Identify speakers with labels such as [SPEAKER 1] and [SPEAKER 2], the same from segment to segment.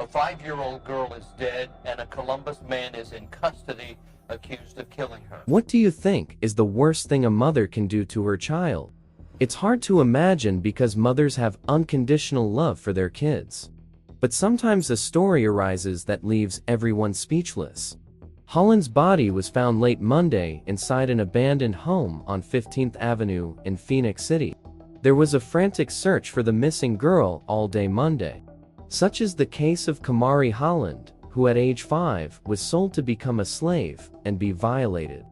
[SPEAKER 1] A 5-year-old girl is dead, and a Columbus man is in custody accused of killing her.
[SPEAKER 2] What do you think is the worst thing a mother can do to her child? It's hard to imagine because mothers have unconditional love for their kids. But sometimes a story arises that leaves everyone speechless. Holland's body was found late Monday inside an abandoned home on 15th Avenue in Phoenix City. There was a frantic search for the missing girl all day Monday. Such is the case of Kamari Holland, who at age 5 was sold to become a slave and be violated.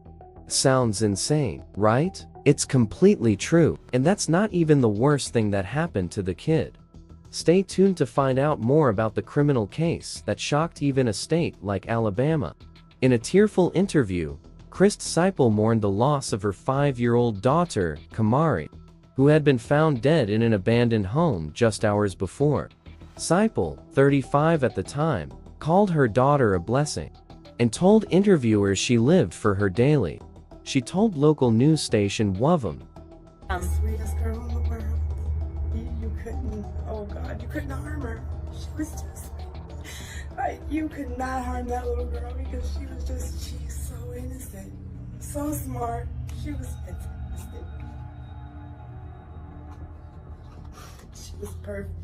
[SPEAKER 2] Sounds insane, right? It's completely true, and that's not even the worst thing that happened to the kid. Stay tuned to find out more about the criminal case that shocked even a state like Alabama. In a tearful interview, Christe Cypel mourned the loss of her 5-year-old daughter, Kamari, who had been found dead in an abandoned home just hours before. Cypel, 35 at the time, called her daughter a blessing and told interviewers she lived for her daily. She told local news station WOVM,
[SPEAKER 3] Sweetest girl in the world. You couldn't, oh God, you couldn't harm her. She was just, you could not harm that little girl because she's so innocent, so smart. She was fantastic. She was perfect.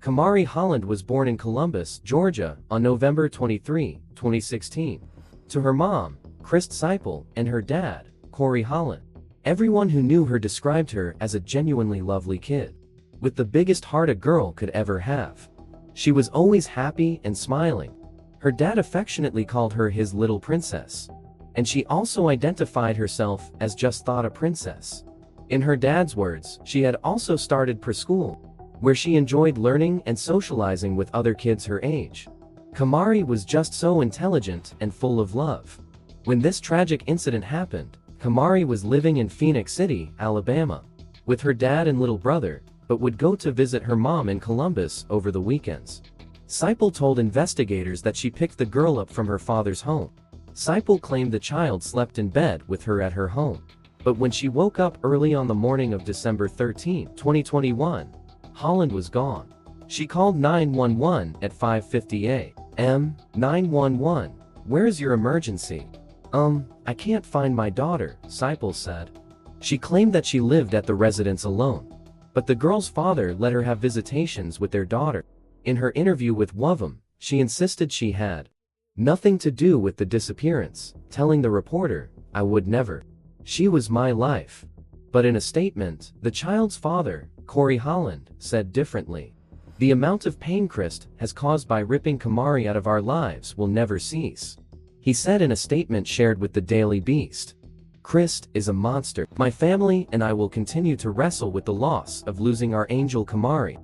[SPEAKER 2] Kamari Holland was born in Columbus, Georgia, on November 23, 2016. To her mom, Christe Cypel, and her dad, Corey Holland, everyone who knew her described her as a genuinely lovely kid, with the biggest heart a girl could ever have. She was always happy and smiling. Her dad affectionately called her his little princess, and she also identified herself as just thought a princess. In her dad's words, she had also started preschool, where she enjoyed learning and socializing with other kids her age. Kamari was just so intelligent and full of love. When this tragic incident happened, Kamari was living in Phoenix City, Alabama, with her dad and little brother, but would go to visit her mom in Columbus over the weekends. Cypel told investigators that she picked the girl up from her father's home. Cypel claimed the child slept in bed with her at her home. But when she woke up early on the morning of December 13, 2021, Holland was gone. She called 911 at 5:50 a.m. 911, where's your emergency? I can't find my daughter, Cypel said. She claimed that she lived at the residence alone, but the girl's father let her have visitations with their daughter. In her interview with WOVM, she insisted she had nothing to do with the disappearance, telling the reporter, "I would never. She was my life." But in a statement, the child's father, Corey Holland, said differently. The amount of pain Christe has caused by ripping Kamari out of our lives will never cease. He said in a statement shared with the Daily Beast, "Christe is a monster. My family and I will continue to wrestle with the loss of losing our angel Kamari."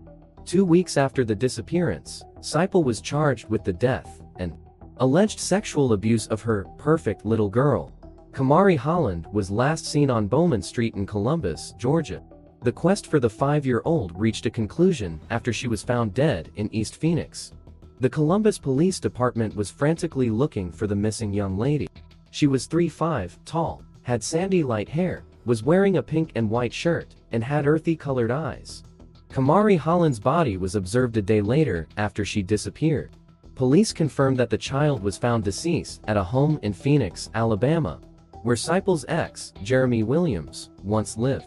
[SPEAKER 2] 2 weeks after the disappearance, Cypel was charged with the death and alleged sexual abuse of her perfect little girl. Kamari Holland was last seen on Bowman Street in Columbus, Georgia. The quest for the 5-year-old reached a conclusion after she was found dead in East Phoenix. The Columbus Police Department was frantically looking for the missing young lady. She was 3'5" tall, had sandy light hair, was wearing a pink and white shirt, and had earthy colored eyes. Kamari Holland's body was observed a day later after she disappeared. Police confirmed that the child was found deceased at a home in Phoenix, Alabama, where Cypel's ex, Jeremy Williams, once lived.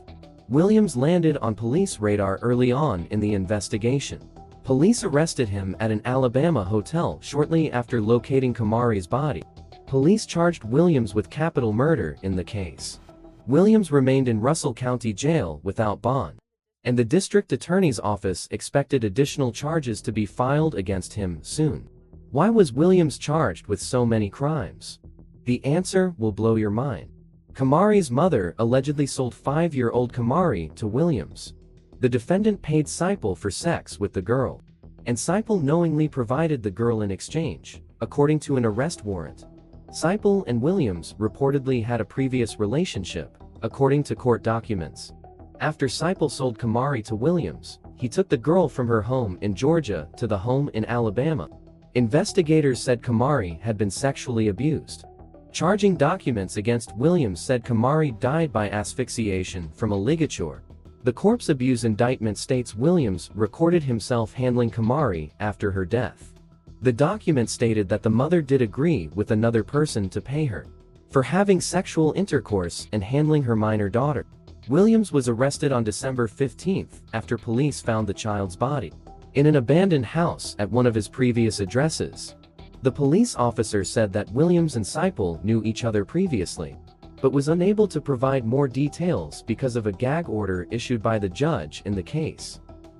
[SPEAKER 2] Williams landed on police radar early on in the investigation. Police arrested him at an Alabama hotel shortly after locating Kamari's body. Police charged Williams with capital murder in the case. Williams remained in Russell County Jail without bond, and the district attorney's office expected additional charges to be filed against him soon. Why was Williams charged with so many crimes? The answer will blow your mind. Kamari's mother allegedly sold 5-year-old Kamari to Williams. The defendant paid Cypel for sex with the girl, and Cypel knowingly provided the girl in exchange, according to an arrest warrant. Cypel and Williams reportedly had a previous relationship, according to court documents. After Cypel sold Kamari to Williams, he took the girl from her home in Georgia to the home in Alabama. Investigators said Kamari had been sexually abused. Charging documents against Williams said Kamari died by asphyxiation from a ligature. The corpse abuse indictment states Williams recorded himself handling Kamari after her death. The document stated that the mother did agree with another person to pay her for having sexual intercourse and handling her minor daughter. Williams was arrested on December 15 after police found the child's body in an abandoned house at one of his previous addresses. The police officer said that Williams and Cypel knew each other previously, but was unable to provide more details because of a gag order issued by the judge in the case.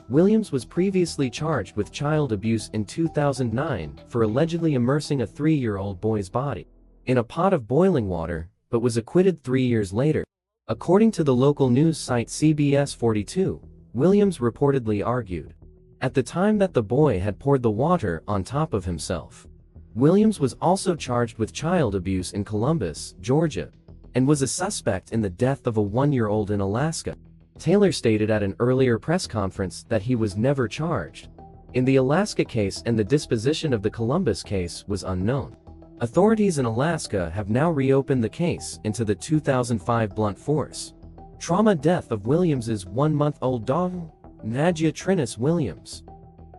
[SPEAKER 2] Williams was previously charged with child abuse in 2009 for allegedly immersing a 3-year-old boy's body in a pot of boiling water, but was acquitted 3 years later. According to the local news site CBS 42, Williams reportedly argued at the time that the boy had poured the water on top of himself. Williams was also charged with child abuse in Columbus, Georgia, and was a suspect in the death of a 1-year-old in Alaska. Taylor stated at an earlier press conference that he was never charged in the Alaska case and the disposition of the Columbus case was unknown. Authorities in Alaska have now reopened the case into the 2005 blunt force trauma death of Williams's 1-month-old daughter, Nadia Trinis Williams.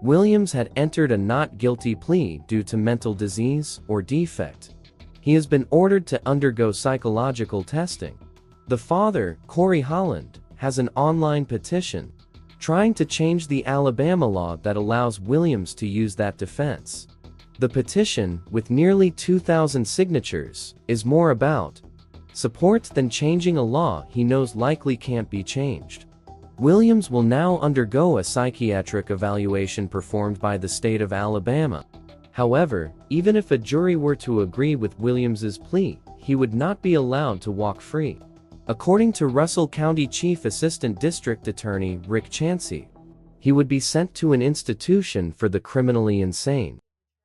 [SPEAKER 2] Williams had entered a not guilty plea due to mental disease or defect. He has been ordered to undergo psychological testing. The father, Kamari Holland, has an online petition trying to change the Alabama law that allows Williams to use that defense. The petition, with nearly 2,000 signatures, is more about support than changing a law he knows likely can't be changed. Williams will now undergo a psychiatric evaluation performed by the state of Alabama. However, even if a jury were to agree with Williams's plea, he would not be allowed to walk free. According to Russell County Chief Assistant District Attorney Rick Chansey, he would be sent to an institution for the criminally insane.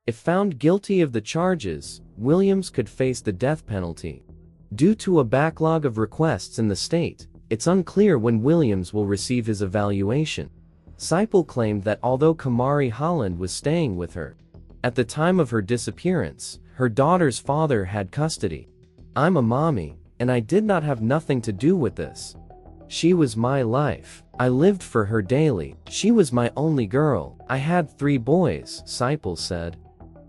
[SPEAKER 2] If found guilty of the charges, Williams could face the death penalty. Due to a backlog of requests in the state, it's unclear when Williams will receive his evaluation. Cypel claimed that although Kamari Holland was staying with her at the time of her disappearance, her daughter's father had custody. "I'm a mommy, and I did not have nothing to do with this. She was my life. I lived for her daily. She was my only girl. I had 3 boys," Cypel said.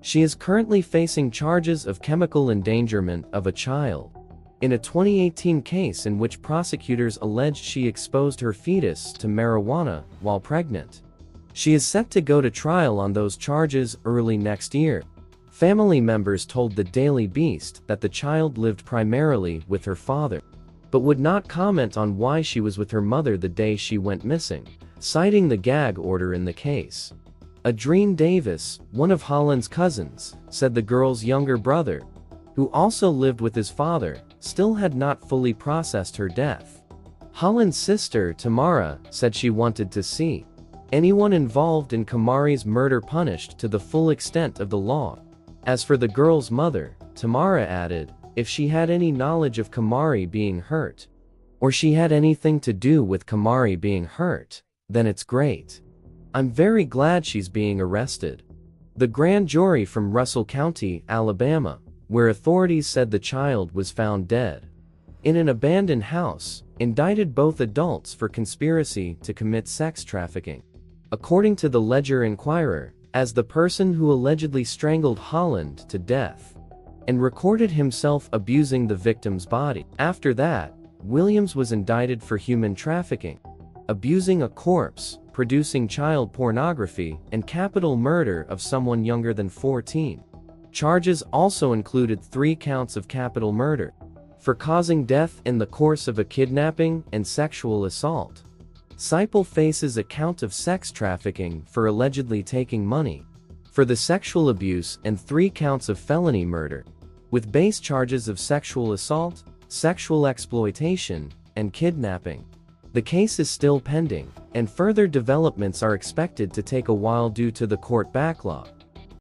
[SPEAKER 2] She is currently facing charges of chemical endangerment of a child in a 2018 case in which prosecutors alleged she exposed her fetus to marijuana while pregnant. She is set to go to trial on those charges early next year. Family members told the Daily Beast that the child lived primarily with her father, but would not comment on why she was with her mother the day she went missing, citing the gag order in the case. Adrien Davis, one of Holland's cousins, said the girl's younger brother, who also lived with his father, still had not fully processed her death. Holland's sister, Tamara, said she wanted to see anyone involved in Kamari's murder punished to the full extent of the law. As for the girl's mother, Tamara added, if she had any knowledge of Kamari being hurt, or she had anything to do with Kamari being hurt, then it's great. I'm very glad she's being arrested. The grand jury from Russell County, Alabama, where authorities said the child was found dead in an abandoned house, indicted both adults for conspiracy to commit sex trafficking. According to the Ledger-Inquirer, as the person who allegedly strangled Holland to death and recorded himself abusing the victim's body. After that, Williams was indicted for human trafficking, abusing a corpse, producing child pornography, and capital murder of someone younger than 14. Charges also included 3 counts of capital murder for causing death in the course of a kidnapping and sexual assault. Cypel faces a count of sex trafficking for allegedly taking money for the sexual abuse and 3 counts of felony murder, with base charges of sexual assault, sexual exploitation, and kidnapping. The case is still pending, and further developments are expected to take a while due to the court backlog.